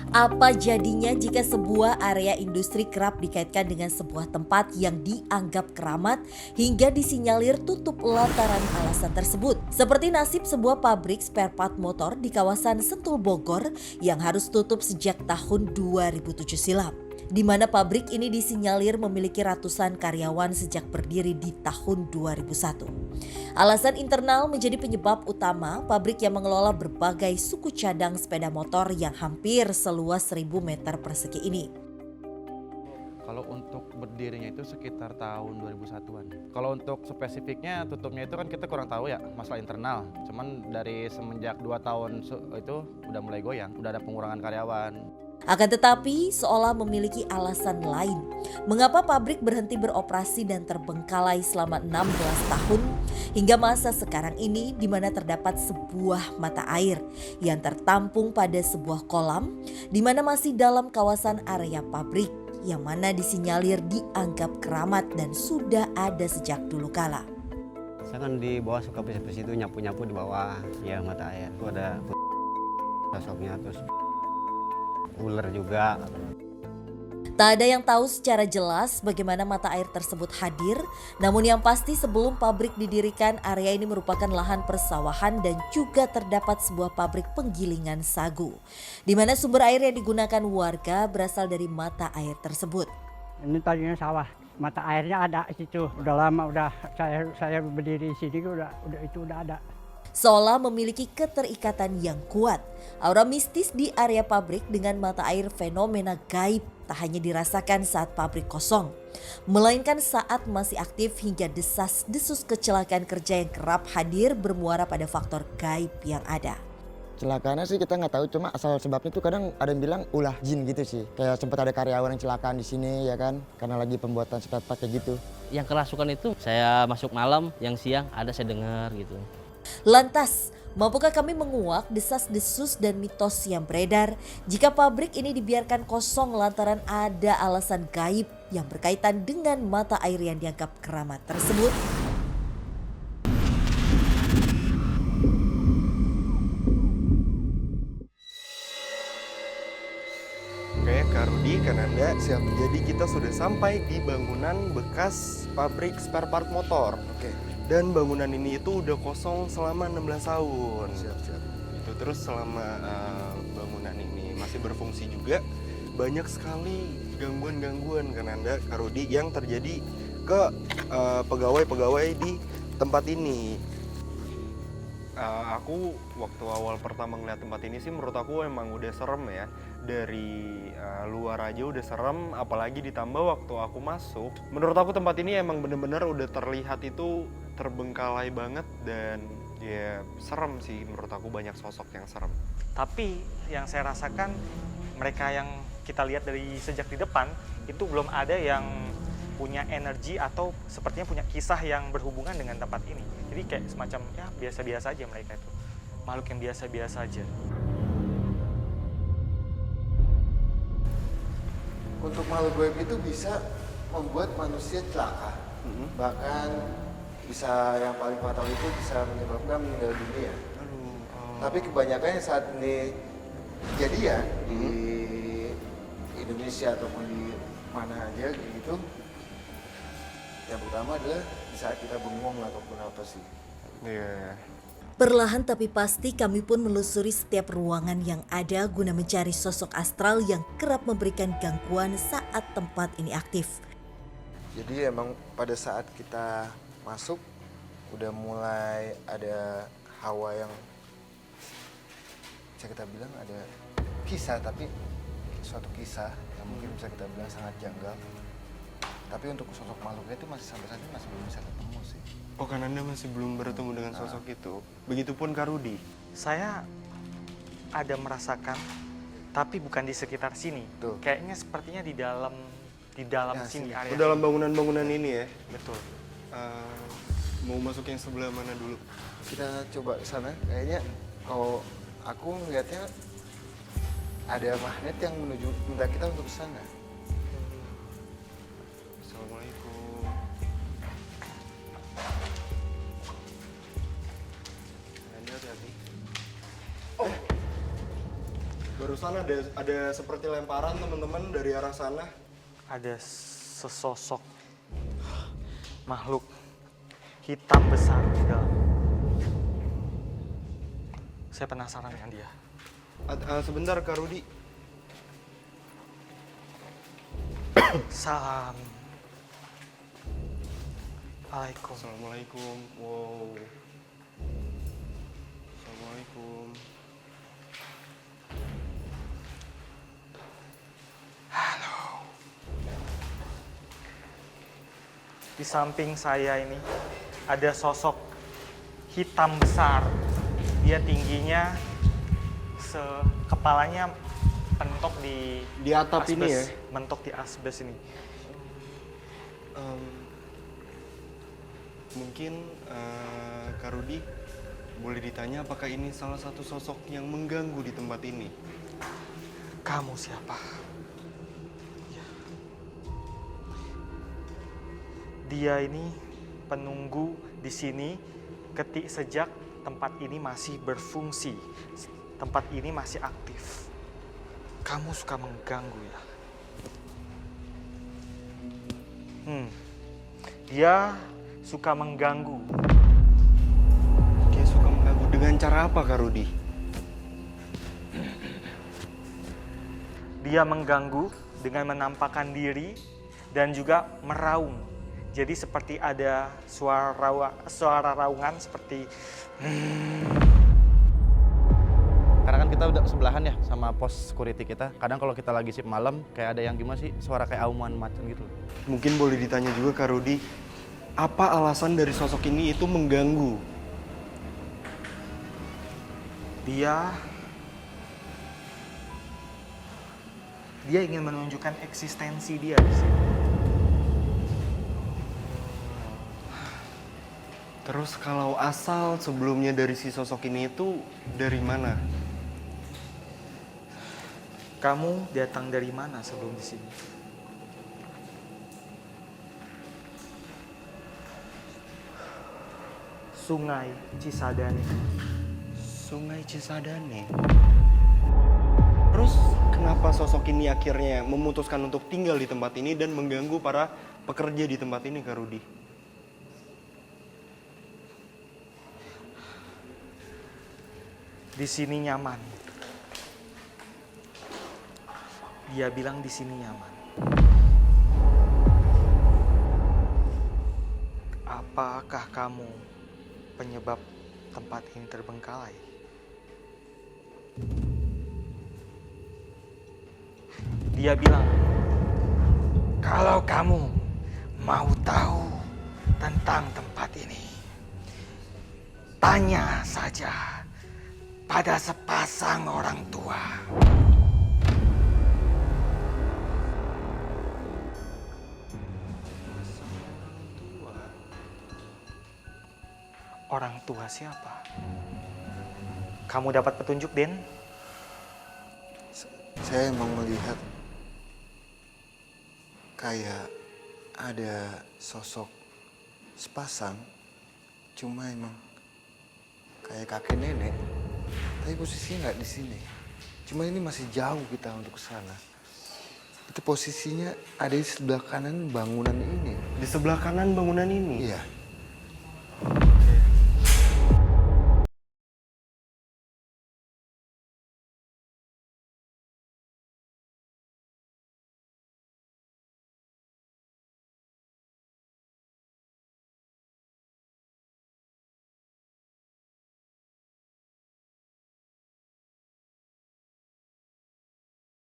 Apa jadinya jika sebuah area industri kerap dikaitkan dengan sebuah tempat yang dianggap keramat hingga disinyalir tutup lantaran alasan tersebut? Seperti nasib sebuah pabrik spare part motor di kawasan Sentul Bogor yang harus tutup sejak tahun 2007 silam, di mana pabrik ini disinyalir memiliki ratusan karyawan sejak berdiri di tahun 2001. Alasan internal menjadi penyebab utama pabrik yang mengelola berbagai suku cadang sepeda motor yang hampir seluas 1.000 meter persegi ini. Kalau untuk berdirinya itu sekitar tahun 2001-an. Kalau untuk spesifiknya tutupnya itu kan kita kurang tahu ya, masalah internal. Cuman dari semenjak 2 tahun itu udah mulai goyang, udah ada pengurangan karyawan. Akan tetapi seolah memiliki alasan lain. Mengapa pabrik berhenti beroperasi dan terbengkalai selama 16 tahun hingga masa sekarang ini di mana terdapat sebuah mata air yang tertampung pada sebuah kolam di mana masih dalam kawasan area pabrik yang mana disinyalir dianggap keramat dan sudah ada sejak dulu kala. Saya kan di bawah suka bersih-bersih itu nyapu-nyapu di bawah ya mata air. Itu ada sosoknya terus ular juga. Tak ada yang tahu secara jelas bagaimana mata air tersebut hadir, namun yang pasti sebelum pabrik didirikan, area ini merupakan lahan persawahan dan juga terdapat sebuah pabrik penggilingan sagu, di mana sumber air yang digunakan warga berasal dari mata air tersebut. Ini tadinya sawah, mata airnya ada di situ. Udah lama, udah saya berdiri di sini itu udah ada. Seolah memiliki keterikatan yang kuat, aura mistis di area pabrik dengan mata air fenomena gaib tak hanya dirasakan saat pabrik kosong, melainkan saat masih aktif hingga desas-desus kecelakaan kerja yang kerap hadir bermuara pada faktor gaib yang ada. Celakanya sih kita nggak tahu, cuma asal sebabnya tuh kadang ada yang bilang ulah jin gitu sih. Kayak sempat ada karyawan yang celakaan di sini ya kan, karena lagi pembuatan spare part kayak gitu. Yang kerasukan itu saya masuk malam, yang siang ada saya dengar gitu. Lantas, mampukah kami menguak desas-desus dan mitos yang beredar jika pabrik ini dibiarkan kosong lantaran ada alasan gaib yang berkaitan dengan mata air yang dianggap keramat tersebut? Oke, Kak Rudi, Kananda, siap. Jadi kita sudah sampai di bangunan bekas pabrik spare part motor. Oke. Dan bangunan ini itu udah kosong selama 16 tahun. Siap. Itu terus selama bangunan ini masih berfungsi juga, banyak sekali gangguan-gangguan Kananda, Kak Rudi, yang terjadi ke pegawai-pegawai di tempat ini. Aku waktu awal pertama ngeliat tempat ini sih menurut aku emang udah serem ya. Dari luar aja udah serem, apalagi ditambah waktu aku masuk. Menurut aku tempat ini emang bener-bener udah terlihat itu terbengkalai banget dan ya serem sih, menurut aku banyak sosok yang serem. Tapi yang saya rasakan mereka yang kita lihat dari sejak di depan itu belum ada yang punya energi atau sepertinya punya kisah yang berhubungan dengan tempat ini. Jadi kayak semacam ya biasa-biasa aja mereka itu. Makhluk yang biasa-biasa aja. Untuk makhluk gaib itu bisa membuat manusia celaka. Bahkan bisa yang paling fatal itu bisa menyebabkan meninggal dunia. Tapi kebanyakan yang saat ini kejadian di Indonesia ataupun di mana aja gitu, yang pertama adalah di saat kita bengong ataupun apa sih. Iya. Perlahan tapi pasti kami pun melusuri setiap ruangan yang ada guna mencari sosok astral yang kerap memberikan gangguan saat tempat ini aktif. Jadi emang pada saat kita masuk udah mulai ada hawa yang bisa kita bilang ada kisah, tapi suatu kisah yang mungkin bisa kita bilang sangat janggal. Tapi untuk sosok makhluknya itu masih sampai saat ini masih belum bisa ketemu sih. Oh, kan Anda masih belum bertemu dengan sosok itu. Begitupun Kak Rudi. Saya ada merasakan, tapi bukan di sekitar sini. Tuh. Kayaknya sepertinya di dalam Ya, sini sini. area. Dalam bangunan-bangunan ini ya. Betul. Mau masuk yang sebelah mana dulu? Kita coba ke sana. Kayaknya kalau aku ngeliatnya ada magnet yang menuju minta kita untuk ke sana. Assalamualaikum. Anda hati-hati. Baru Barusan ada seperti lemparan teman-teman dari arah sana. Ada sesosok makhluk hitam besar di dalam. Saya penasaran dengan dia. Sebentar Kak Rudi. Salam. Waalaikumsalam. Assalamualaikum. Wow. Assalamualaikum. Di samping saya ini ada sosok hitam besar. Dia tingginya kepalanya mentok di atap asbes, ini ya? mentok di asbes ini. Mungkin Kak Rudi boleh ditanya apakah ini salah satu sosok yang mengganggu di tempat ini? Kamu siapa? Dia ini penunggu di sini sejak tempat ini masih berfungsi, tempat ini masih aktif. Kamu suka mengganggu ya? Dia suka mengganggu. Dia suka mengganggu dengan cara apa Kak Rudi? Dia mengganggu dengan menampakkan diri dan juga meraung. Jadi seperti ada suara raungan seperti Karena kan kita udah sebelahan ya sama pos security kita. Kadang kalau kita lagi shift malam kayak ada yang gimana sih, suara kayak auman macan gitu. Mungkin boleh ditanya juga Kak Rudi, apa alasan dari sosok ini itu mengganggu? dia ingin menunjukkan eksistensi dia di sini. Terus kalau asal sebelumnya dari si sosok ini itu dari mana? Kamu datang dari mana sebelum di sini? Sungai Cisadane. Sungai Cisadane. Terus kenapa sosok ini akhirnya memutuskan untuk tinggal di tempat ini dan mengganggu para pekerja di tempat ini, Kak Rudi? Di sini nyaman. Dia bilang di sini nyaman. Apakah kamu penyebab tempat ini terbengkalai? Dia bilang, kalau kamu mau tahu tentang tempat ini, tanya saja pada sepasang orang tua. Orang tua siapa? Kamu dapat petunjuk, Den? Saya emang melihat kayak ada sosok sepasang, cuma emang kayak kakek nenek, tapi posisinya nggak di sini. Cuma ini masih jauh kita untuk ke sana. Itu posisinya ada di sebelah kanan bangunan ini. Di sebelah kanan bangunan ini? Iya.